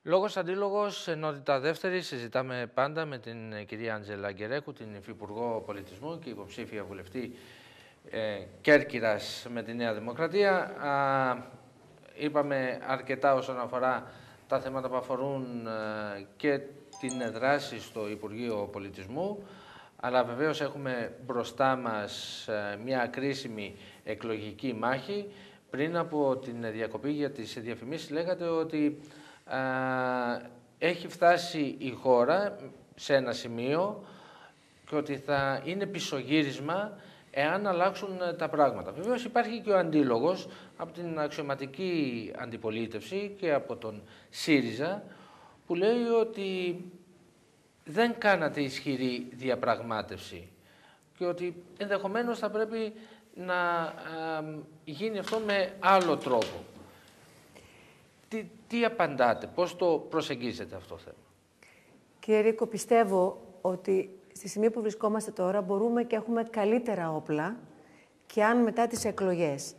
Λόγος αντίλογος, ενότητα δεύτερη, συζητάμε πάντα με την κυρία Άντζελα Γκερέκου, την Υφυπουργό Πολιτισμού και υποψήφια βουλευτή Κέρκυρας με τη Νέα Δημοκρατία. Είπαμε αρκετά όσον αφορά τα θέματα που αφορούν και την δράση στο Υπουργείο Πολιτισμού, αλλά βεβαίως έχουμε μπροστά μας μια κρίσιμη εκλογική μάχη. Πριν από την διακοπή για τις διαφημίσεις λέγατε ότι έχει φτάσει η χώρα σε ένα σημείο και ότι θα είναι πισωγύρισμα εάν αλλάξουν τα πράγματα. Βεβαίως υπάρχει και ο αντίλογος από την αξιωματική αντιπολίτευση και από τον ΣΥΡΙΖΑ που λέει ότι δεν κάνατε ισχυρή διαπραγμάτευση και ότι ενδεχομένως θα πρέπει να γίνει αυτό με άλλο τρόπο. Τι απαντάτε, πώς το προσεγγίζετε αυτό το θέμα? Κύριε Ρίκο, πιστεύω ότι στη στιγμή που βρισκόμαστε τώρα μπορούμε και έχουμε καλύτερα όπλα και αν μετά τις εκλογές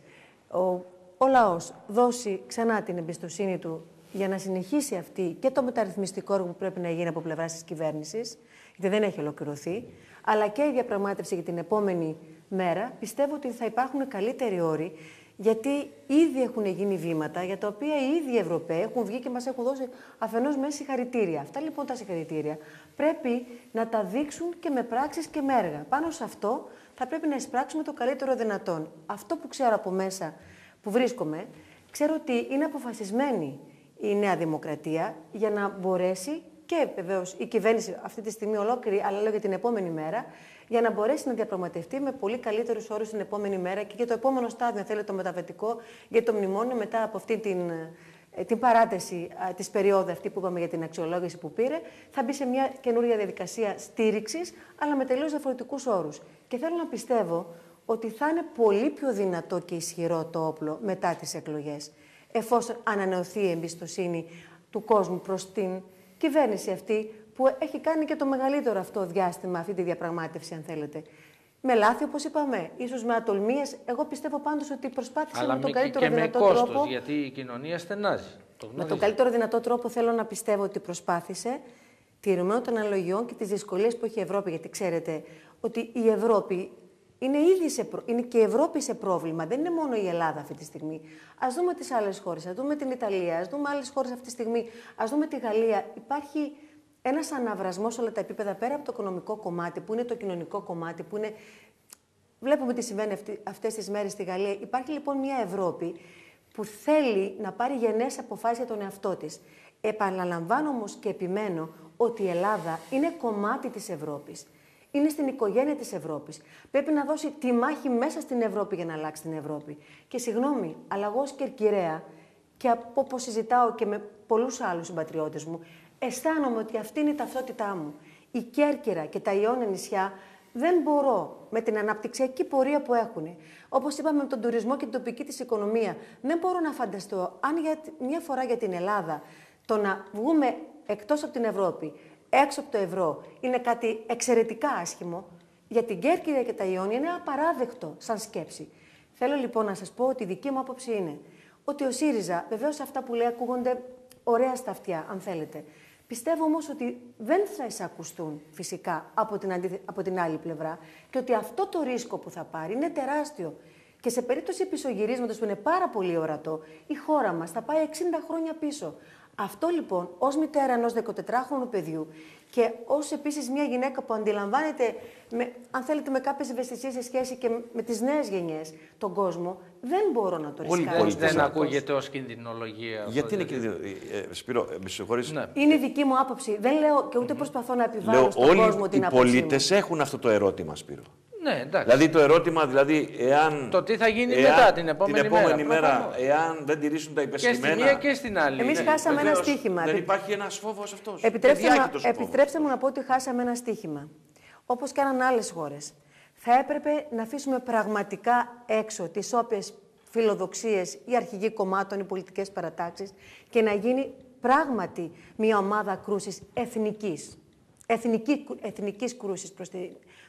ο λαός δώσει ξανά την εμπιστοσύνη του για να συνεχίσει αυτή και το μεταρρυθμιστικό έργο που πρέπει να γίνει από πλευράς της κυβέρνησης, γιατί δεν έχει ολοκληρωθεί, αλλά και η διαπραγμάτευση για την επόμενη μέρα, πιστεύω ότι θα υπάρχουν καλύτεροι όροι, γιατί ήδη έχουν γίνει βήματα για τα οποία οι ίδιοι Ευρωπαίοι έχουν βγει και μας έχουν δώσει αφενός μέσα συγχαρητήρια. Αυτά λοιπόν τα συγχαρητήρια πρέπει να τα δείξουν και με πράξεις και με έργα. Πάνω σε αυτό θα πρέπει να εισπράξουμε το καλύτερο δυνατόν. Αυτό που ξέρω από μέσα που βρίσκομαι, ξέρω ότι είναι αποφασισμένη η Νέα Δημοκρατία για να μπορέσει και βεβαίως η κυβέρνηση αυτή τη στιγμή ολόκληρη, αλλά λέω για την επόμενη μέρα, για να μπορέσει να διαπραγματευτεί με πολύ καλύτερους όρους την επόμενη μέρα και για το επόμενο στάδιο, αν θέλετε, το μεταβατικό, για το μνημόνιο μετά από αυτή την παράταση της περίοδου αυτή που είπαμε για την αξιολόγηση που πήρε, θα μπει σε μια καινούργια διαδικασία στήριξης, αλλά με τελείως διαφορετικούς όρους. Και θέλω να πιστεύω ότι θα είναι πολύ πιο δυνατό και ισχυρό το όπλο μετά τις εκλογές, εφόσον ανανεωθεί η εμπιστοσύνη του κόσμου προς την κυβέρνηση αυτή, που έχει κάνει και το μεγαλύτερο αυτό διάστημα, αυτή τη διαπραγμάτευση, αν θέλετε. Με λάθη, όπως είπαμε, ίσως με ατολμίες. Εγώ πιστεύω πάντως ότι προσπάθησε με τον καλύτερο δυνατό τρόπο. Αλλά και με κόστος, γιατί η κοινωνία στενάζει. Με τον καλύτερο δυνατό τρόπο θέλω να πιστεύω ότι προσπάθησε, τηρουμένων των αναλογιών και τις δυσκολίες που έχει η Ευρώπη. Γιατί ξέρετε ότι η Ευρώπη είναι είναι και η Ευρώπη σε πρόβλημα. Δεν είναι μόνο η Ελλάδα αυτή τη στιγμή. Ας δούμε τις άλλες χώρες, ας δούμε την Ιταλία, ας δούμε άλλες χώρες αυτή τη στιγμή, ας δούμε τη Γαλλία. Υπάρχει ένας αναβρασμός σε όλα τα επίπεδα, πέρα από το οικονομικό κομμάτι, που είναι το κοινωνικό κομμάτι, που είναι. Βλέπουμε τι συμβαίνει αυτές τις μέρες στη Γαλλία. Υπάρχει λοιπόν μια Ευρώπη που θέλει να πάρει γενναίες αποφάσεις για τον εαυτό της. Επαναλαμβάνω όμως και επιμένω ότι η Ελλάδα είναι κομμάτι της Ευρώπης. Είναι στην οικογένεια της Ευρώπης. Πρέπει να δώσει τη μάχη μέσα στην Ευρώπη για να αλλάξει την Ευρώπη. Και συγγνώμη, αλλά εγώ ως Κερκυραία και από όπως συζητάω και με πολλούς άλλους συμπατριώτες μου, αισθάνομαι ότι αυτή είναι η ταυτότητά μου. Η Κέρκυρα και τα Ιόνια νησιά δεν μπορώ με την αναπτυξιακή πορεία που έχουν. Όπως είπαμε με τον τουρισμό και την τοπική της οικονομία, δεν μπορώ να φανταστώ αν μια φορά για την Ελλάδα το να βγούμε εκτός από την Ευρώπη, έξω από το ευρώ, είναι κάτι εξαιρετικά άσχημο. Για την Κέρκυρα και τα Ιόνια είναι απαράδεκτο σαν σκέψη. Θέλω λοιπόν να σας πω ότι η δική μου άποψη είναι ότι ο ΣΥΡΙΖΑ, βεβαίως αυτά που λέει ακούγονται ωραία στα αυτιά, αν θέλετε. Πιστεύω όμως ότι δεν θα εισακουστούν φυσικά από την άλλη πλευρά και ότι αυτό το ρίσκο που θα πάρει είναι τεράστιο. Και σε περίπτωση πισωγυρίσματος που είναι πάρα πολύ ορατό, η χώρα μας θα πάει 60 χρόνια πίσω. Αυτό λοιπόν ως μητέρα ενός 14χρονου παιδιού και ως επίσης μια γυναίκα που αντιλαμβάνεται, αν θέλετε, με κάποιες ευαισθησίες σε σχέση και με τις νέες γενιές τον κόσμο, δεν μπορώ να το ρισκάρω. Δεν ακούγεται ως κινδυνολογία. Γιατί είναι κινδυνολογία, Σπύρο, με συγχωρείς. Ναι. Είναι δική μου άποψη. Δεν λέω και ούτε προσπαθώ να επιβάλλω στον κόσμο την άποψή μου. Όλοι οι πολίτες έχουν αυτό το ερώτημα, Σπύρο. Ναι, εντάξει. Δηλαδή το ερώτημα, εάν. Το τι θα γίνει μετά την επόμενη μέρα, εάν δεν τηρήσουν τα υπεσχημένα. Και στη μία και στην άλλη. Εμείς χάσαμε ένα στοίχημα. Δεν υπάρχει ένας φόβος αυτός. Επιτρέψτε μου να πω ότι χάσαμε ένα στοίχημα. Όπως κάναν άλλες χώρες. Θα έπρεπε να αφήσουμε πραγματικά έξω τις όποιες φιλοδοξίες ή αρχηγοί κομμάτων ή πολιτικές παρατάξεις και να γίνει πράγματι μια ομάδα κρούσης εθνικής κρούσης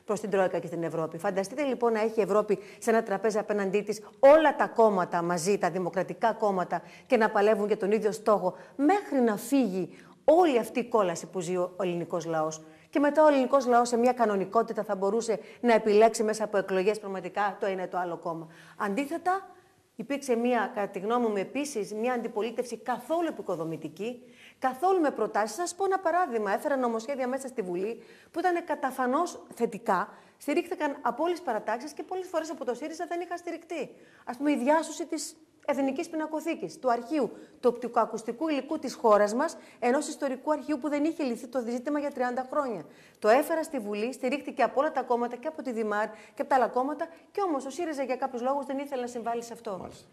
προς την Τρόικα και στην Ευρώπη. Φανταστείτε λοιπόν να έχει η Ευρώπη σε ένα τραπέζι απέναντί της όλα τα κόμματα μαζί, τα δημοκρατικά κόμματα, και να παλεύουν για τον ίδιο στόχο, μέχρι να φύγει όλη αυτή η κόλαση που ζει ο ελληνικός λαός. Και μετά ο ελληνικός λαός σε μια κανονικότητα θα μπορούσε να επιλέξει μέσα από εκλογές πραγματικά το ένα ή το άλλο κόμμα. Αντίθετα, υπήρξε κατά τη γνώμη μου επίσης, μια αντιπολίτευση καθόλου επικοδομητική, καθόλου με προτάσεις. Σας πω ένα παράδειγμα. Έφεραν νομοσχέδια μέσα στη Βουλή που ήταν καταφανώς θετικά, στηρίχθηκαν από όλες τις παρατάξεις και πολλές φορές από το ΣΥΡΙΖΑ δεν είχαν στηριχτεί. Ας πούμε, η διάσωση της Εθνικής Πινακοθήκης, του αρχείου, του οπτικοακουστικού υλικού της χώρας μας, ενός ιστορικού αρχείου που δεν είχε λυθεί το ζήτημα για 30 χρόνια. Το έφερα στη Βουλή, στηρίχτηκε από όλα τα κόμματα και από τη Δημάρ και από τα άλλα κόμματα, και όμως ο ΣΥΡΙΖΑ για κάποιους λόγους δεν ήθελε να συμβάλλει σε αυτό. Μάλιστα.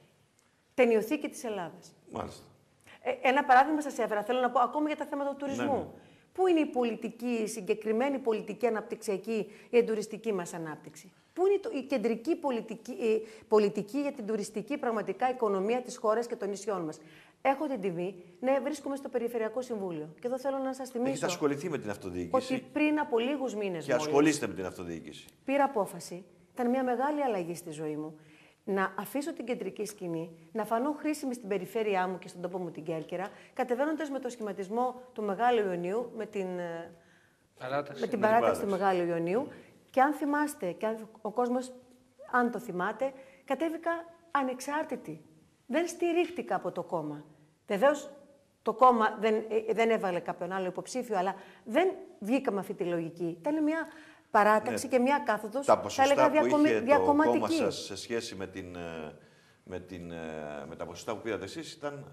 Ταινιοθήκη της Ελλάδας. Μάλιστα. Ένα παράδειγμα σας έφερα, θέλω να πω ακόμα για τα θέματα του τουρισμού. Ναι. Πού είναι η συγκεκριμένη πολιτική αναπτυξιακή για την τουριστική μας ανάπτυξη? Πού είναι η κεντρική πολιτική για την τουριστική πραγματικά οικονομία της χώρας και των νησιών μας? Έχω την τιμή να βρίσκομαι στο Περιφερειακό Συμβούλιο. Και εδώ θέλω να σας θυμίσω. Έχετε ασχοληθεί με την αυτοδιοίκηση. Ότι πριν από λίγους μήνες. Και ασχολείστε με την αυτοδιοίκηση. Πήρα απόφαση. Ήταν μια μεγάλη αλλαγή στη ζωή μου. Να αφήσω την κεντρική σκηνή, να φανώ χρήσιμη στην περιφέρειά μου και στον τόπο μου την Κέρκυρα, κατεβαίνοντας με το σχηματισμό του Μεγάλου Ιωνίου, με την παράταξη του Μεγάλου Ιωνίου. Και αν θυμάστε, και ο κόσμος, αν το θυμάται, κατέβηκα ανεξάρτητη. Δεν στηρίχτηκα από το κόμμα. Βεβαίως, το κόμμα δεν έβαλε κάποιον άλλο υποψήφιο, αλλά δεν βγήκα με αυτή τη λογική. Ήταν μια παράταξη και μια κάθοδος, τα ποσοστά που είχε διακομματική. Το κόμμα σας σε σχέση με τα ποσοστά που πήρατε εσείς ήταν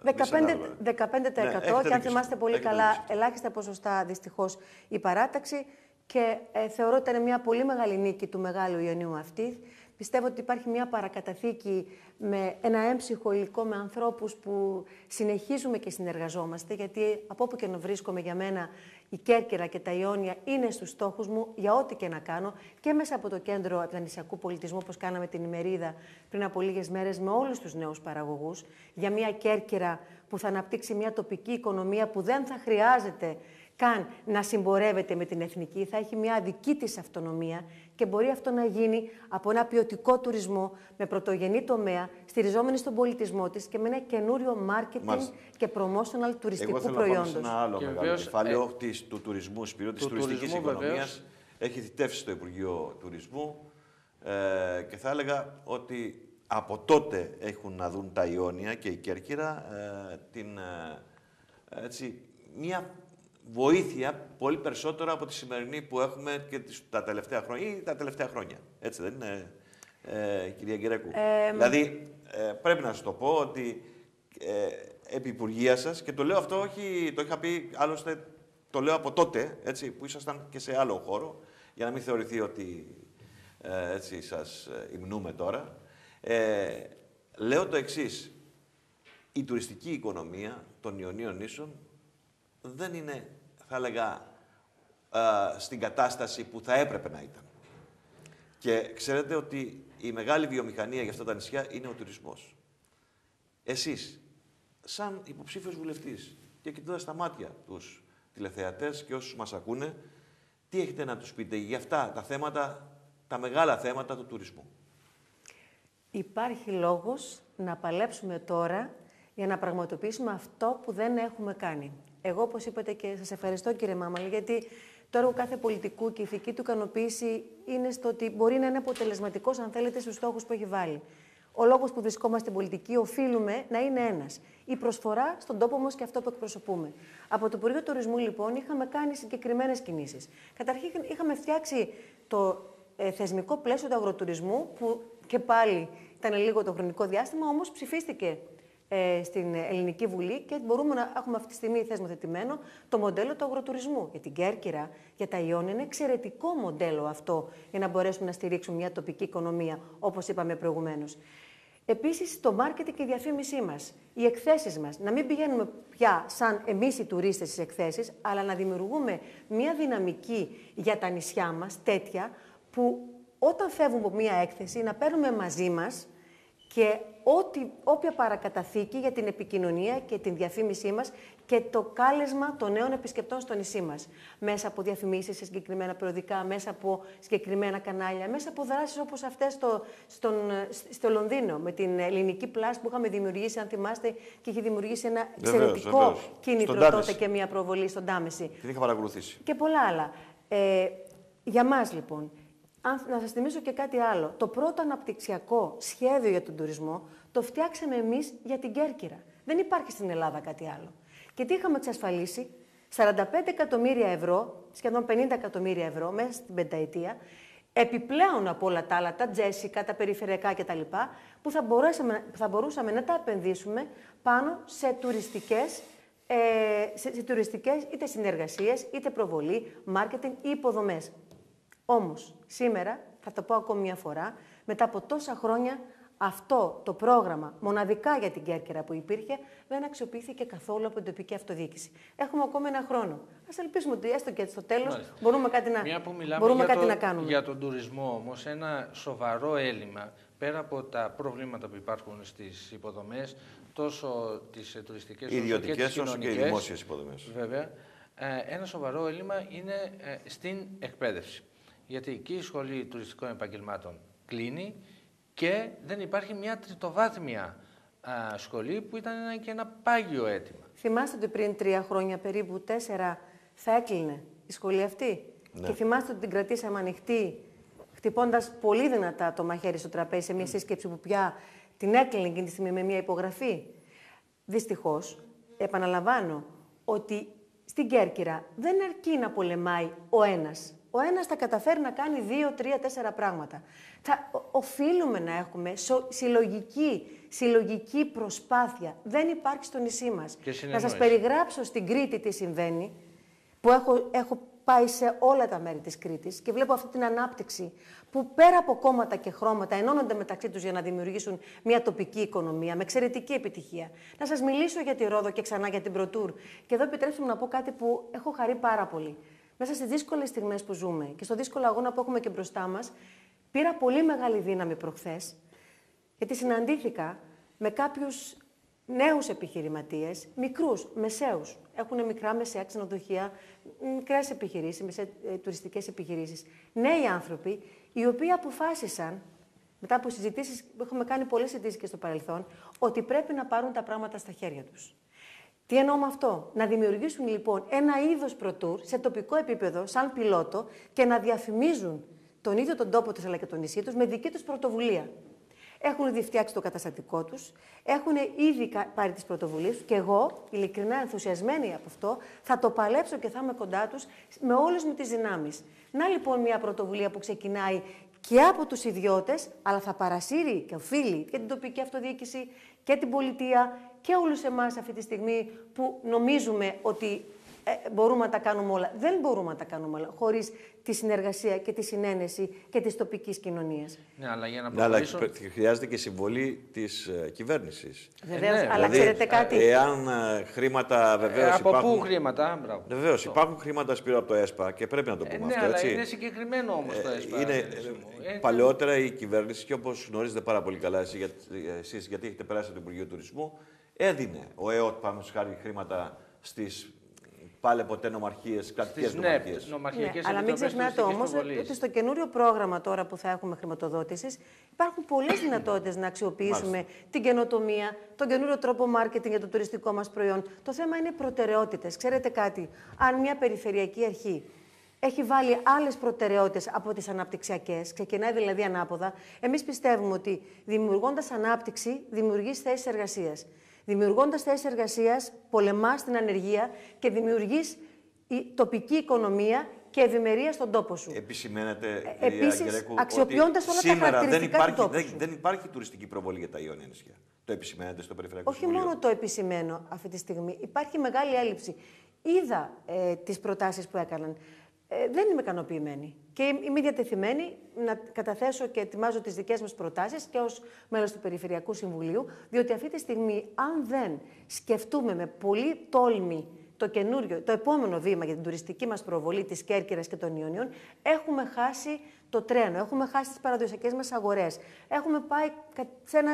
15%. Και αν θυμάστε πολύ καλά, ελάχιστα ποσοστά δυστυχώς η παράταξη. Και θεωρώ ότι ήταν μια πολύ μεγάλη νίκη του Μεγάλου Ιωνίου αυτή. Πιστεύω ότι υπάρχει μια παρακαταθήκη με ένα έμψυχο υλικό, με ανθρώπους που συνεχίζουμε και συνεργαζόμαστε, γιατί από όπου και να βρίσκομαι, για μένα η Κέρκυρα και τα Ιόνια είναι στους στόχους μου για ό,τι και να κάνω, και μέσα από το Κέντρο Επανησιακού Πολιτισμού, όπως κάναμε την ημερίδα πριν από λίγες μέρες με όλους τους νέους παραγωγούς, για μια Κέρκυρα που θα αναπτύξει μια τοπική οικονομία που δεν θα χρειάζεται καν να συμπορεύεται με την εθνική, θα έχει μια δική της αυτονομία και μπορεί αυτό να γίνει από ένα ποιοτικό τουρισμό με πρωτογενή τομέα, στηριζόμενη στον πολιτισμό της και με ένα καινούριο marketing και promotional τουριστικού προϊόντος. Εγώ θέλω να πάμε σε ένα άλλο μεγάλο κεφάλαιο του τουρισμού, Σπύρο, της τουριστικής οικονομίας. Έχει θητεύσει στο Υπουργείο Τουρισμού και θα έλεγα ότι από τότε έχουν να δουν τα Ιόνια και η Κέρκυρα μια βοήθεια πολύ περισσότερο από τη σημερινή που έχουμε και τα τελευταία χρόνια ή τα τελευταία χρόνια. Έτσι δεν είναι, κυρία Γκυρέκου? Δηλαδή, πρέπει να σας το πω ότι επί Υπουργεία σας, και το λέω αυτό, όχι, το είχα πει άλλωστε, το λέω από τότε, έτσι, που ήσασταν και σε άλλο χώρο, για να μην θεωρηθεί ότι έτσι σας υμνούμε τώρα. Λέω το εξής. Η τουριστική οικονομία των Ιωνίων νήσων δεν είναι, θα έλεγα, στην κατάσταση που θα έπρεπε να ήταν. Και ξέρετε ότι η μεγάλη βιομηχανία για αυτά τα νησιά είναι ο τουρισμός. Εσείς, σαν υποψήφιος βουλευτής και κοιτώντας στα μάτια τους τηλεθεατές και όσους μας ακούνε, τι έχετε να τους πείτε για αυτά τα θέματα, τα μεγάλα θέματα του τουρισμού? Υπάρχει λόγος να παλέψουμε τώρα για να πραγματοποιήσουμε αυτό που δεν έχουμε κάνει. Εγώ, όπως είπατε, και σας ευχαριστώ, κύριε Μάμαλη, γιατί το έργο κάθε πολιτικού και η ηθική του ικανοποίηση είναι στο ότι μπορεί να είναι αποτελεσματικός, αν θέλετε, στους στόχους που έχει βάλει. Ο λόγος που βρισκόμαστε στην πολιτική οφείλουμε να είναι ένας. Η προσφορά στον τόπο μας και αυτό που εκπροσωπούμε. Από το Υπουργείο Τουρισμού, λοιπόν, είχαμε κάνει συγκεκριμένες κινήσεις. Καταρχήν, είχαμε φτιάξει το θεσμικό πλαίσιο του αγροτουρισμού, που και πάλι ήταν λίγο το χρονικό διάστημα, όμως ψηφίστηκε στην Ελληνική Βουλή και μπορούμε να έχουμε αυτή τη στιγμή θεσμοθετημένο το μοντέλο του αγροτουρισμού. Για την Κέρκυρα, για τα Ιόνια, είναι εξαιρετικό μοντέλο αυτό για να μπορέσουμε να στηρίξουμε μια τοπική οικονομία, όπως είπαμε προηγουμένως. Επίσης, το μάρκετινγκ και η διαφήμισή μας, οι εκθέσεις μας, να μην πηγαίνουμε πια σαν εμείς οι τουρίστες στις εκθέσεις, αλλά να δημιουργούμε μια δυναμική για τα νησιά μας, τέτοια, που όταν φεύγουμε από μια έκθεση, να παίρνουμε μαζί μας και όποια παρακαταθήκη για την επικοινωνία και την διαφήμισή μας και το κάλεσμα των νέων επισκεπτών στο νησί μας. Μέσα από διαφημίσεις σε συγκεκριμένα περιοδικά, μέσα από συγκεκριμένα κανάλια, μέσα από δράσεις όπως αυτές στο Λονδίνο, με την Ελληνική Plus που είχαμε δημιουργήσει, αν θυμάστε, και είχε δημιουργήσει ένα εξαιρετικό κίνητρο τότε και μια προβολή στον Τάμεση. Την είχα παρακολουθήσει. Και πολλά άλλα. Για μας, λοιπόν, να σας θυμίσω και κάτι άλλο. Το πρώτο αναπτυξιακό σχέδιο για τον τουρισμό το φτιάξαμε εμείς για την Κέρκυρα. Δεν υπάρχει στην Ελλάδα κάτι άλλο. Και τι είχαμε εξασφαλίσει? 45 εκατομμύρια ευρώ, σχεδόν 50 εκατομμύρια ευρώ μέσα στην πενταετία, επιπλέον από όλα τα άλλα, τα Τζέσικα, τα περιφερειακά κτλ., που θα μπορούσαμε να τα επενδύσουμε πάνω σε τουριστικές είτε συνεργασίες, είτε προβολή, μάρκετινγκ ή υποδομές. Όμως, σήμερα, θα το πω ακόμη μια φορά, μετά από τόσα χρόνια, αυτό το πρόγραμμα, μοναδικά για την Κέρκυρα που υπήρχε, δεν αξιοποιήθηκε καθόλου από την τοπική αυτοδιοίκηση. Έχουμε ακόμα ένα χρόνο. Ας ελπίσουμε ότι έστω και στο τέλος μπορούμε κάτι να κάνουμε. Για τον τουρισμό όμως, ένα σοβαρό έλλειμμα, πέρα από τα προβλήματα που υπάρχουν στις υποδομές, τόσο τις τουριστικές όσο και οι δημόσιες υποδομές. Βέβαια, ένα σοβαρό έλλειμμα είναι στην εκπαίδευση. Γιατί εκεί η Σχολή Τουριστικών Επαγγελμάτων κλείνει και δεν υπάρχει μια τριτοβάθμια σχολή που ήταν και ένα πάγιο αίτημα. Θυμάστε ότι πριν 3 χρόνια, περίπου 4, θα έκλεινε η σχολή αυτή. Ναι. Και θυμάστε ότι την κρατήσαμε ανοιχτή, χτυπώντας πολύ δυνατά το μαχαίρι στο τραπέζι σε μια σύσκεψη που πια την έκλεινε εκείνη τη στιγμή με μια υπογραφή. Δυστυχώς, επαναλαμβάνω ότι στην Κέρκυρα δεν αρκεί να πολεμάει ο ένας. Ο ένας θα καταφέρει να κάνει 2, 3, 4 πράγματα. Οφείλουμε να έχουμε συλλογική προσπάθεια. Δεν υπάρχει στο νησί μας. Να σας περιγράψω στην Κρήτη τι συμβαίνει, που έχω πάει σε όλα τα μέρη της Κρήτης και βλέπω αυτή την ανάπτυξη που πέρα από κόμματα και χρώματα ενώνονται μεταξύ τους για να δημιουργήσουν μια τοπική οικονομία με εξαιρετική επιτυχία. Να σας μιλήσω για τη Ρόδο και ξανά για την Πρωτούρ. Και εδώ επιτρέψτε μου να πω κάτι που έχω χαρεί πάρα πολύ. Μέσα στις δύσκολες στιγμές που ζούμε και στο δύσκολο αγώνα που έχουμε και μπροστά μας, πήρα πολύ μεγάλη δύναμη προχθές, γιατί συναντήθηκα με κάποιους νέους επιχειρηματίες, μικρούς, μεσαίους. Έχουν μικρά, μεσαία ξενοδοχεία, μικρές επιχειρήσεις, τουριστικές επιχειρήσεις. Νέοι άνθρωποι, οι οποίοι αποφάσισαν, μετά από συζητήσεις που έχουμε κάνει πολλές συζητήσεις και στο παρελθόν, ότι πρέπει να πάρουν τα πράγματα στα χέρια τους. Τι εννοώ με αυτό? Να δημιουργήσουν λοιπόν ένα είδος προτούρ σε τοπικό επίπεδο, σαν πιλότο, και να διαφημίζουν τον ίδιο τον τόπο τους αλλά και το νησί τους με δική τους πρωτοβουλία. Έχουν ήδη φτιάξει το καταστατικό τους, έχουν ήδη πάρει τις πρωτοβουλίες τους και εγώ, ειλικρινά ενθουσιασμένη από αυτό, θα το παλέψω και θα είμαι κοντά τους με όλες μου τις δυνάμεις. Να λοιπόν μια πρωτοβουλία που ξεκινάει και από τους ιδιώτες, αλλά θα παρασύρει και οφείλει και την τοπική αυτοδιοίκηση και την πολιτεία και όλους εμάς αυτή τη στιγμή που νομίζουμε ότι μπορούμε να τα κάνουμε όλα. Δεν μπορούμε να τα κάνουμε όλα χωρίς τη συνεργασία και τη συνένεση και της τοπικής κοινωνίας. Ναι, αλλά για να προχωρήσω... χρειάζεται και συμβολή της κυβέρνησης. Βεβαίως, ναι, αλλά δηλαδή, ξέρετε κάτι. Εάν χρήματα βεβαίως από υπάρχουν... πού χρήματα, μπράβο. Βεβαίως, υπάρχουν χρήματα Σπύρο από το ΕΣΠΑ και πρέπει να το πούμε αυτό, έτσι. Αλλά είναι συγκεκριμένο όμως το ΕΣΠΑ. Παλαιότερα η κυβέρνηση, και όπως γνωρίζετε πάρα πολύ καλά εσείς, γιατί έχετε περάσει από το Υπουργείο Τουρισμού, έδινε ο ΕΟΤ πάνω χάρη χρήματα στις πάλι ποτέ νομαρχίες, κρατικές νομαρχίες. Ναι, αλλά μην ξεχνάτε όμως ότι στο καινούριο πρόγραμμα τώρα που θα έχουμε χρηματοδότησης υπάρχουν πολλές δυνατότητες να αξιοποιήσουμε την καινοτομία, τον καινούριο τρόπο μάρκετινγκ για το τουριστικό μας προϊόν. Το θέμα είναι προτεραιότητες. Ξέρετε κάτι, αν μια περιφερειακή αρχή έχει βάλει άλλες προτεραιότητες από τις αναπτυξιακές, ξεκινάει δηλαδή ανάποδα, εμείς πιστεύουμε ότι δημιουργώντας ανάπτυξη, δημιουργείς θέσεις εργασίας. Δημιουργώντας θέσεις εργασίας, πολεμάς την ανεργία και δημιουργείς τοπική οικονομία και ευημερία στον τόπο σου. Επισημαίνεται, επίσης, αξιοποιώντας όλα τα χαρακτηριστικά του τόπου σου. Δεν υπάρχει τουριστική προβολή για τα Ιόνια νησιά. Το επισημαίνεται στο Περιφερειακό Όχι μόνο το επισημαίνω αυτή τη στιγμή. Υπάρχει μεγάλη έλλειψη. Είδα τις προτάσεις που έκαναν. Δεν είμαι ικανοποιημένη. Και είμαι διατεθειμένη να καταθέσω και ετοιμάζω τις δικές μας προτάσεις και ως μέλος του Περιφερειακού Συμβουλίου, διότι αυτή τη στιγμή, αν δεν σκεφτούμε με πολύ τόλμη το επόμενο βήμα για την τουριστική μας προβολή της Κέρκυρας και των Ιωνίων, έχουμε χάσει το τρένο, έχουμε χάσει τις παραδοσιακές μας αγορές. Έχουμε πάει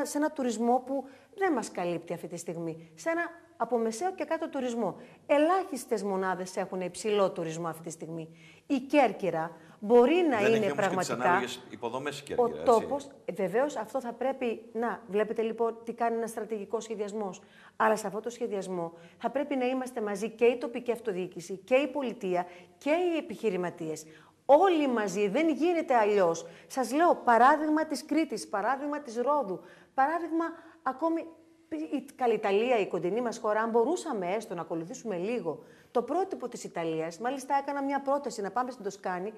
σε ένα τουρισμό που δεν μας καλύπτει αυτή τη στιγμή. Σε ένα από μεσαίο και κάτω τουρισμό. Ελάχιστες μονάδες έχουν υψηλό τουρισμό αυτή τη στιγμή. Η Κέρκυρα μπορεί να δεν είναι έχει πραγματικά υποδομές η ο Κέρκυρα, τόπος. Βεβαίως αυτό θα πρέπει να βλέπετε λοιπόν τι κάνει ένα στρατηγικό σχεδιασμός. Αλλά σε αυτό το σχεδιασμό θα πρέπει να είμαστε μαζί και η τοπική αυτοδιοίκηση και η πολιτεία και οι επιχειρηματίες. Όλοι μαζί, δεν γίνεται αλλιώς. Σας λέω παράδειγμα της Κρήτης, παράδειγμα της Ρόδου, παράδειγμα ακόμη η Ιταλία, η κοντινή μας χώρα, αν μπορούσαμε έστω να ακολουθήσουμε λίγο το πρότυπο της Ιταλίας, μάλιστα έκανα μια πρόταση να πάμε στην Τοσκάνη,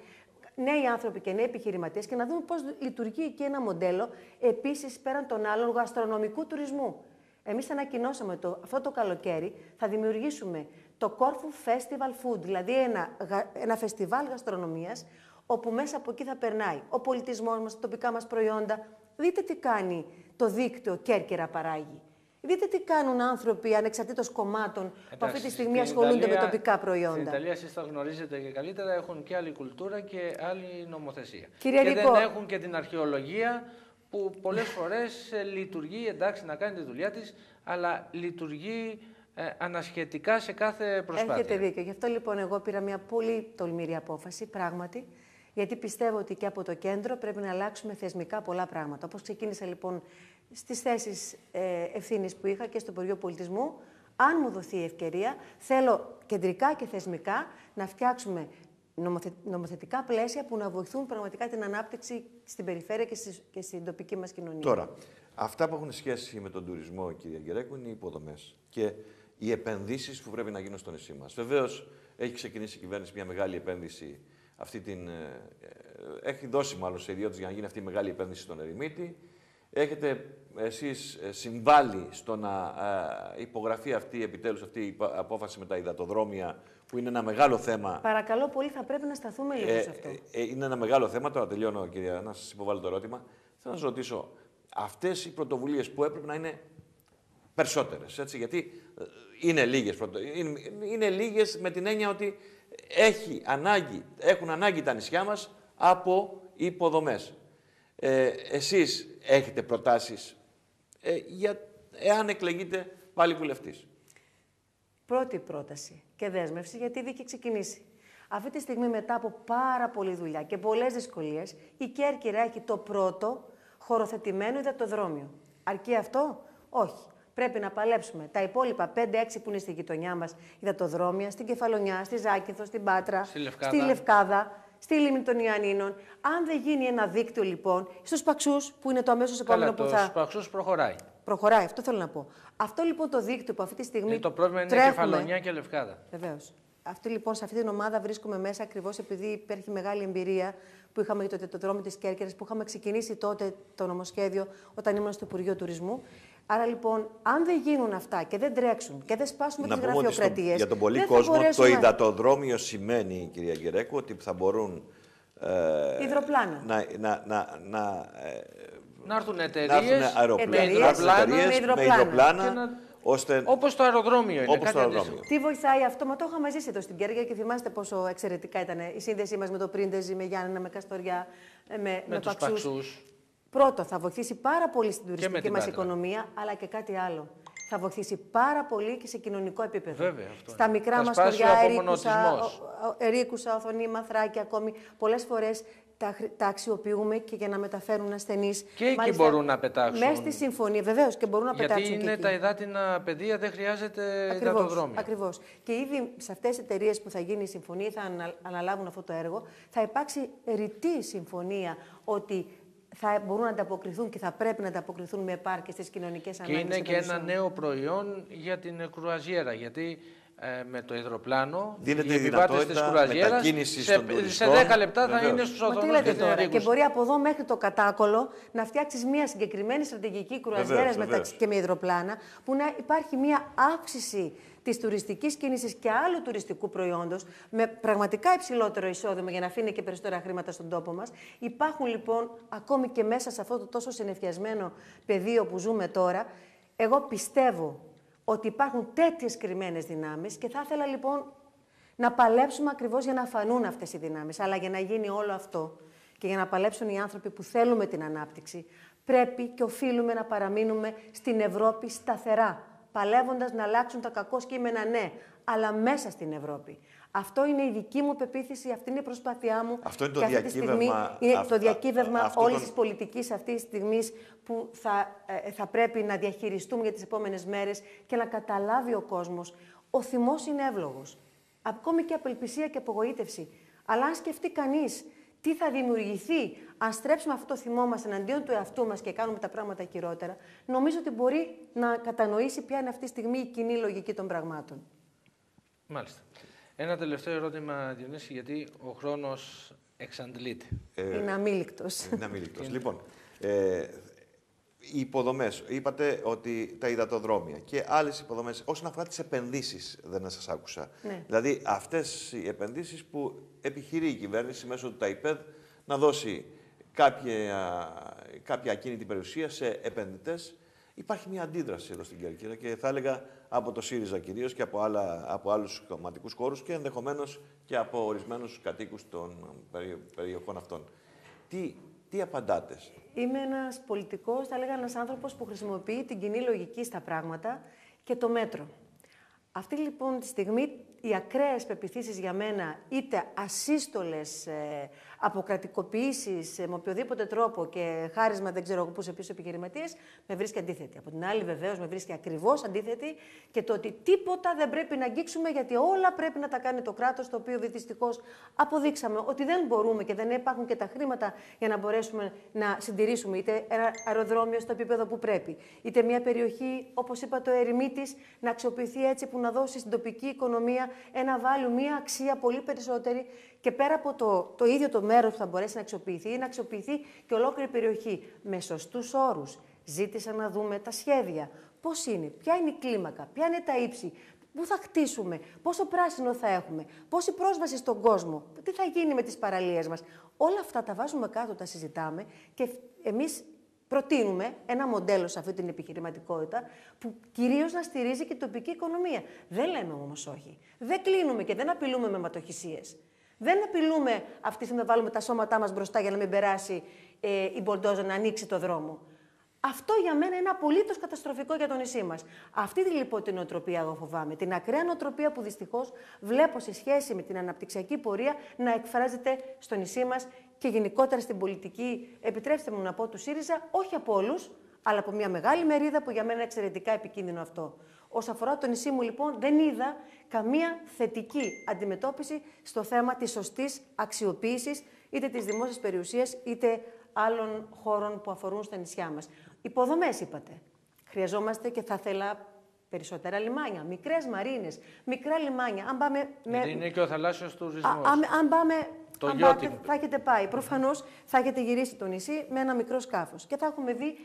νέοι άνθρωποι και νέοι επιχειρηματίες, και να δούμε πώς λειτουργεί εκεί ένα μοντέλο, επίσης πέραν των άλλων, γαστρονομικού τουρισμού. Εμείς ανακοινώσαμε αυτό το καλοκαίρι θα δημιουργήσουμε το Corfu Festival Food, δηλαδή ένα φεστιβάλ γαστρονομίας, όπου μέσα από εκεί θα περνάει ο πολιτισμός μας, τα τοπικά μας προϊόντα. Δείτε τι κάνει το δίκτυο Κέρκυρα παράγει. Δείτε τι κάνουν άνθρωποι ανεξαρτήτως κομμάτων που αυτή τη στιγμή ασχολούνται με τοπικά προϊόντα. Στην Ιταλία, εσείς τα γνωρίζετε και καλύτερα, έχουν και άλλη κουλτούρα και άλλη νομοθεσία. Κύριε και Ρικό, δεν έχουν και την αρχαιολογία που πολλές φορές λειτουργεί, εντάξει, να κάνει τη δουλειά της, αλλά λειτουργεί ανασχετικά σε κάθε προσπάθεια. Έχετε δίκιο. Γι' αυτό λοιπόν εγώ πήρα μια πολύ τολμηρή απόφαση, πράγματι, γιατί πιστεύω ότι και από το κέντρο πρέπει να αλλάξουμε θεσμικά πολλά πράγματα. Όπως ξεκίνησα λοιπόν στις θέσεις ευθύνης που είχα και στο Υπουργείο Πολιτισμού, αν μου δοθεί η ευκαιρία, θέλω κεντρικά και θεσμικά να φτιάξουμε νομοθετικά πλαίσια που να βοηθούν πραγματικά την ανάπτυξη στην περιφέρεια και στην τοπική μας κοινωνία. Τώρα, αυτά που έχουν σχέση με τον τουρισμό, κυρία Γκερέκου, είναι οι υποδομές και οι επενδύσεις που πρέπει να γίνουν στο νησί μας. Βεβαίως, έχει ξεκινήσει η κυβέρνηση μια μεγάλη επένδυση. Έχει δώσει μάλλον σε ιδιώτες για να γίνει αυτή η μεγάλη επένδυση στον Ερημίτη. Έχετε εσείς συμβάλει στο να υπογραφεί επιτέλους αυτή η απόφαση με τα υδατοδρόμια, που είναι ένα μεγάλο θέμα. Παρακαλώ πολύ, θα πρέπει να σταθούμε λίγο σε αυτό. Είναι ένα μεγάλο θέμα. Τώρα τελειώνω, κυρία, να σας υποβάλω το ερώτημα. Θέλω να σας ρωτήσω, αυτές οι πρωτοβουλίες που έπρεπε να είναι περισσότερες, έτσι, γιατί είναι λίγες με την έννοια ότι έχουν ανάγκη τα νησιά μας από υποδομές. Εσείς έχετε προτάσεις εάν εκλεγείτε πάλι βουλευτής? Πρώτη πρόταση και δέσμευση, γιατί ήδη έχει ξεκινήσει. Αυτή τη στιγμή, μετά από πάρα πολλή δουλειά και πολλές δυσκολίες, η Κέρκυρα έχει το πρώτο χωροθετημένο υδατοδρόμιο. Αρκεί αυτό? Όχι. Πρέπει να παλέψουμε τα υπόλοιπα 5-6 που είναι στη γειτονιά μας υδατοδρόμια, στην Κεφαλονιά, στη Ζάκυνθο, στην Πάτρα, στη Λευκάδα, στη Λίμνη των Ιαννίνων. Αν δεν γίνει ένα δίκτυο λοιπόν, στους Παξούς, που είναι το αμέσως επόμενο που θα. Στους Παξούς προχωράει. Προχωράει, αυτό θέλω να πω. Αυτό λοιπόν το δίκτυο που αυτή τη στιγμή. Το πρόβλημα είναι Κεφαλονιά και Λευκάδα. Βεβαίως. Αυτή λοιπόν, σε αυτή την ομάδα βρίσκομαι μέσα ακριβώς επειδή υπάρχει μεγάλη εμπειρία που είχαμε για το υδατοδρόμιο της Κέρκυρας, που είχαμε ξεκινήσει τότε το νομοσχέδιο όταν ήμουν στο Υπουργείο Τουρισμού. Άρα λοιπόν, αν δεν γίνουν αυτά και δεν τρέξουν και δεν σπάσουμε τις γραφειοκρατίες. Για τον πολύ κόσμο, το υδατοδρόμιο σημαίνει, κυρία Γκερέκου, ότι θα μπορούν. Υδροπλάνα. Να έρθουν εταιρείες με υδροπλάνα. Όπως το αεροδρόμιο είναι. Όπως το αεροδρόμιο. Τι βοηθάει αυτό? Μα το είχαμε ζήσει εδώ στην Κέρκυρα και θυμάστε πόσο εξαιρετικά ήταν η σύνδεσή μας με το Πρίντεζι, με Γιάννενα, με Καστοριά, με Παξούς. Πρώτο, θα βοηθήσει πάρα πολύ στην τουριστική μας οικονομία, αλλά και κάτι άλλο. Θα βοηθήσει πάρα πολύ και σε κοινωνικό επίπεδο. Βέβαια, στα μικρά μας χωριά, Ερίκουσα, Οθονή, Μαθράκη ακόμη, πολλές φορές τα αξιοποιούμε και για να μεταφέρουν ασθενείς. Και εκεί μπορούν να πετάξουν. Μέσα στη συμφωνία, βεβαίως, και μπορούν να πετάξουν. Γιατί είναι τα υδάτινα πεδία, δεν χρειάζεται υδατοδρόμιο. Ακριβώς. Και ήδη σε αυτές τις εταιρείες που θα γίνει η συμφωνία, θα αναλάβουν αυτό το έργο, θα υπάρξει ρητή συμφωνία ότι θα μπορούν να ανταποκριθούν και θα πρέπει να ανταποκριθούν με επάρκεια στις κοινωνικές ανάγκες. Και είναι και ένα νέο προϊόν για την κρουαζιέρα. Γιατί με το υδροπλάνο οι επιβάτες της κρουαζιέρας σε 10 λεπτά θα είναι στους οδρόμους και την Ερίκουσα. Και μπορεί από εδώ μέχρι το Κατάκολο να φτιάξεις μια συγκεκριμένη στρατηγική κρουαζιέρα και με υδροπλάνα, που να υπάρχει μια αύξηση της τουριστικής κίνησης και άλλου τουριστικού προϊόντος με πραγματικά υψηλότερο εισόδημα για να αφήνει και περισσότερα χρήματα στον τόπο μας. Υπάρχουν λοιπόν ακόμη και μέσα σε αυτό το τόσο συννεφιασμένο πεδίο που ζούμε τώρα, εγώ πιστεύω ότι υπάρχουν τέτοιες κρυμμένες δυνάμεις και θα ήθελα λοιπόν να παλέψουμε ακριβώς για να φανούν αυτές οι δυνάμεις. Αλλά για να γίνει όλο αυτό και για να παλέψουν οι άνθρωποι που θέλουμε την ανάπτυξη, πρέπει και οφείλουμε να παραμείνουμε στην Ευρώπη σταθερά, παλεύοντας να αλλάξουν τα κακό κείμενα, ναι, αλλά μέσα στην Ευρώπη. Αυτό είναι η δική μου πεποίθηση, αυτή είναι η προσπάθειά μου. Αυτό είναι το διακύβευμα. Είναι το διακύβευμα όλης της πολιτικής αυτή τη στιγμή που θα πρέπει να διαχειριστούμε για τις επόμενες μέρες και να καταλάβει ο κόσμος. Ο θυμός είναι εύλογος. Ακόμη και απελπισία και απογοήτευση. Αλλά αν σκεφτεί κανείς τι θα δημιουργηθεί αν στρέψουμε αυτό το θυμό μας εναντίον του εαυτού μας και κάνουμε τα πράγματα χειρότερα, νομίζω ότι μπορεί να κατανοήσει ποια είναι αυτή τη στιγμή η κοινή λογική των πραγμάτων. Μάλιστα. Ένα τελευταίο ερώτημα, Διονύση, γιατί ο χρόνος εξαντλείται. Είναι αμήλικτος. Είναι αμήλικτος. Λοιπόν, οι υποδομές, είπατε ότι τα υδατοδρόμια και άλλες υποδομές, όσον αφορά τις επενδύσεις, δεν σας άκουσα. Ναι. Δηλαδή, αυτές οι επενδύσεις που επιχειρεί η κυβέρνηση μέσω του ΤΑΙΠΕΔ να δώσει κάποια ακίνητη περιουσία σε επενδυτές. Υπάρχει μια αντίδραση εδώ στην Κέρκυρα και θα έλεγα από το ΣΥΡΙΖΑ κυρίως και από άλλους κομματικούς χώρους και ενδεχομένως και από ορισμένους κατοίκους των περιοχών αυτών. Τι απαντάτε? Είμαι ένας πολιτικός, θα έλεγα ένας άνθρωπος που χρησιμοποιεί την κοινή λογική στα πράγματα και το μέτρο. Αυτή λοιπόν τη στιγμή οι ακραίες πεποιθήσεις για μένα, είτε ασύστολες αποκρατικοποιήσεις με οποιοδήποτε τρόπο και χάρισμα δεν ξέρω πού σε πίσω επιχειρηματίες, με βρίσκει αντίθετη. Από την άλλη βεβαίως με βρίσκει ακριβώς αντίθετη και το ότι τίποτα δεν πρέπει να αγγίξουμε γιατί όλα πρέπει να τα κάνει το κράτος, το οποίο δυστυχώς αποδείξαμε ότι δεν μπορούμε και δεν υπάρχουν και τα χρήματα για να μπορέσουμε να συντηρήσουμε είτε ένα αεροδρόμιο στο επίπεδο που πρέπει, είτε μια περιοχή όπως είπα το Ερημίτης να αξιοποιηθεί έτσι που να δώσει στην τοπική οικονομία ένα value, μια αξία πολύ περισσότερη και πέρα από το ίδιο το μέρος που θα μπορέσει να αξιοποιηθεί, να αξιοποιηθεί και ολόκληρη περιοχή με σωστούς όρους. Ζήτησα να δούμε τα σχέδια. Πώς είναι, ποια είναι η κλίμακα, ποια είναι τα ύψη, πού θα χτίσουμε, πόσο πράσινο θα έχουμε, πόση πρόσβαση στον κόσμο, τι θα γίνει με τις παραλίες μας. Όλα αυτά τα βάζουμε κάτω, τα συζητάμε και εμείς προτείνουμε ένα μοντέλο σε αυτή την επιχειρηματικότητα που κυρίως να στηρίζει και την τοπική οικονομία. Δεν λέμε όμως όχι. Δεν κλείνουμε και δεν απειλούμε με ματοχυσίες. Δεν απειλούμε αυτή τη στιγμή να βάλουμε τα σώματά μας μπροστά για να μην περάσει η μπολντόζα να ανοίξει το δρόμο. Αυτό για μένα είναι απολύτως καταστροφικό για το νησί μας. Αυτή λοιπόν την νοοτροπία εγώ φοβάμαι. Την ακραία νοοτροπία που δυστυχώς βλέπω σε σχέση με την αναπτυξιακή πορεία να εκφράζεται στο νησί μας και γενικότερα στην πολιτική, επιτρέψτε μου να πω, του ΣΥΡΙΖΑ, όχι από όλους, αλλά από μια μεγάλη μερίδα που για μένα είναι εξαιρετικά επικίνδυνο αυτό. Όσον αφορά το νησί μου, λοιπόν, δεν είδα καμία θετική αντιμετώπιση στο θέμα της σωστής αξιοποίησης είτε της δημόσιας περιουσίας είτε άλλων χώρων που αφορούν στα νησιά μας. Υποδομές, είπατε. Χρειαζόμαστε και θα ήθελα περισσότερα λιμάνια, μικρές μαρίνες, μικρά λιμάνια. Αν πάμε είναι και ο θαλάσσιος τουρισμός. Αν πάμε. Θα έχετε πάει. Προφανώς θα έχετε γυρίσει το νησί με ένα μικρό σκάφος και θα έχουμε δει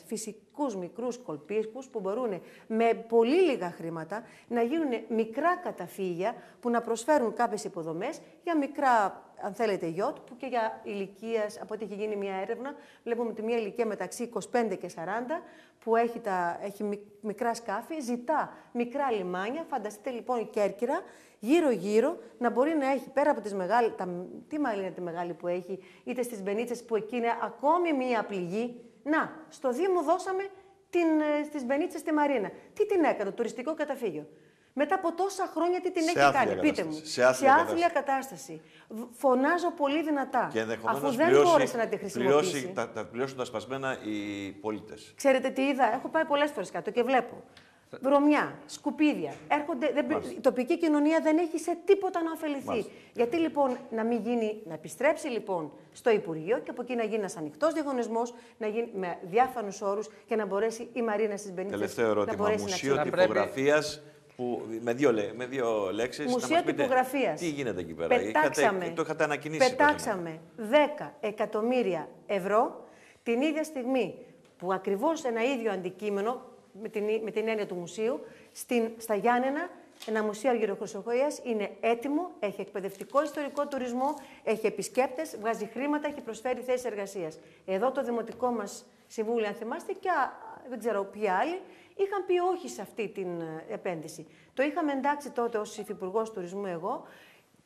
φυσικούς μικρούς κολπίσκους που μπορούν με πολύ λίγα χρήματα να γίνουν μικρά καταφύγια που να προσφέρουν κάποιες υποδομές για μικρά, αν θέλετε, γιότ, που και για ηλικίας, από ό,τι έχει γίνει μια έρευνα, βλέπουμε ότι μια ηλικία μεταξύ 25 και 40 που έχει μικρά σκάφη, ζητά μικρά λιμάνια. Φανταστείτε λοιπόν η Κέρκυρα γύρω-γύρω να μπορεί να έχει πέρα από τις μεγάλες, τι μάλλον είναι τη μεγάλη που έχει, είτε στις Μπενίτσες που εκεί είναι ακόμη μία πληγή. Να, στο Δήμο δώσαμε στις Μπενίτσες τη Μαρίνα. Τι την έκανε, το τουριστικό καταφύγιο. Μετά από τόσα χρόνια τι την έχει κάνει, πείτε μου. Σε άθλια κατάσταση. Φωνάζω πολύ δυνατά. Και αφού δεν μπόρεσε να τη χρησιμοποιήσει. Θα πληρώσουν τα σπασμένα οι πολίτες. Ξέρετε τι είδα, έχω πάει πολλές φορές κάτω και βλέπω. Βρωμιά, σκουπίδια. Η τοπική κοινωνία δεν έχει σε τίποτα να ωφεληθεί. Μάλιστα. Γιατί λοιπόν να επιστρέψει λοιπόν στο Υπουργείο και από εκεί να γίνει ένας ανοιχτός διαγωνισμός, να γίνει με διάφανους όρους και να μπορέσει η Μαρίνα στις Μπενίτσες. Τελευταίο ερώτημα. Μουσείο τυπογραφίας. Με δύο λέξεις. Μουσείο τυπογραφίας. Τι γίνεται εκεί πέρα? Το είχατε ανακοινήσει. Πετάξαμε 10 εκατομμύρια ευρώ την ίδια στιγμή που ακριβώς ένα ίδιο αντικείμενο με την έννοια του μουσείου, στα Γιάννενα, ένα μουσείο αργυροχρυσοκοίας είναι έτοιμο, έχει εκπαιδευτικό ιστορικό τουρισμό, έχει επισκέπτες, βγάζει χρήματα, έχει προσφέρει θέσεις εργασίας. Εδώ το Δημοτικό μας Συμβούλιο, αν θυμάστε, και δεν ξέρω ποιοι άλλοι, είχαν πει όχι σε αυτή την επένδυση. Το είχαμε εντάξει τότε ως υφυπουργός τουρισμού εγώ,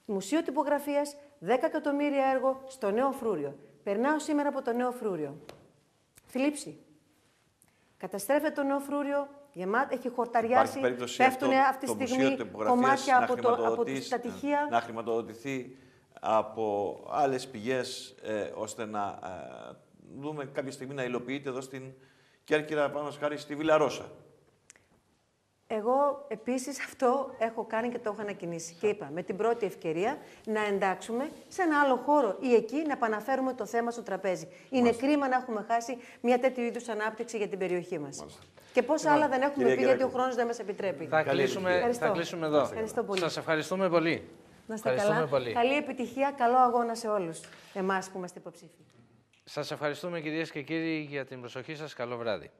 Μουσείο Τυπογραφίας, 10 εκατομμύρια έργο στο Νέο Φρούριο. Περνάω σήμερα από το Νέο Φρούριο. Θλίψη. Καταστρέφεται το Νέο Φρούριο, έχει χορταριάσει, πέφτουν αυτή τη στιγμή κομμάτια από τα τυχεία. Να χρηματοδοτηθεί από άλλες πηγές, ώστε να δούμε κάποια στιγμή να υλοποιείται εδώ στην Κέρκυρα, πάνω χάρη στη Βίλα Ρώσα. Εγώ επίσης αυτό έχω κάνει και το έχω ανακοινήσει. Και είπα με την πρώτη ευκαιρία να εντάξουμε σε ένα άλλο χώρο ή εκεί να επαναφέρουμε το θέμα στο τραπέζι. Είναι κρίμα να έχουμε χάσει μια τέτοιου είδους ανάπτυξη για την περιοχή μας. Και πόσα άλλα δεν έχουμε πει, γιατί ο χρόνος δεν μας επιτρέπει. Θα κλείσουμε εδώ. Σας ευχαριστούμε πολύ. Να είστε καλά. Πολύ. Καλή επιτυχία, καλό αγώνα σε όλους εμάς που είμαστε υποψήφοι. Σας ευχαριστούμε κυρίες και κύριοι για την προσοχή σας. Καλό βράδυ.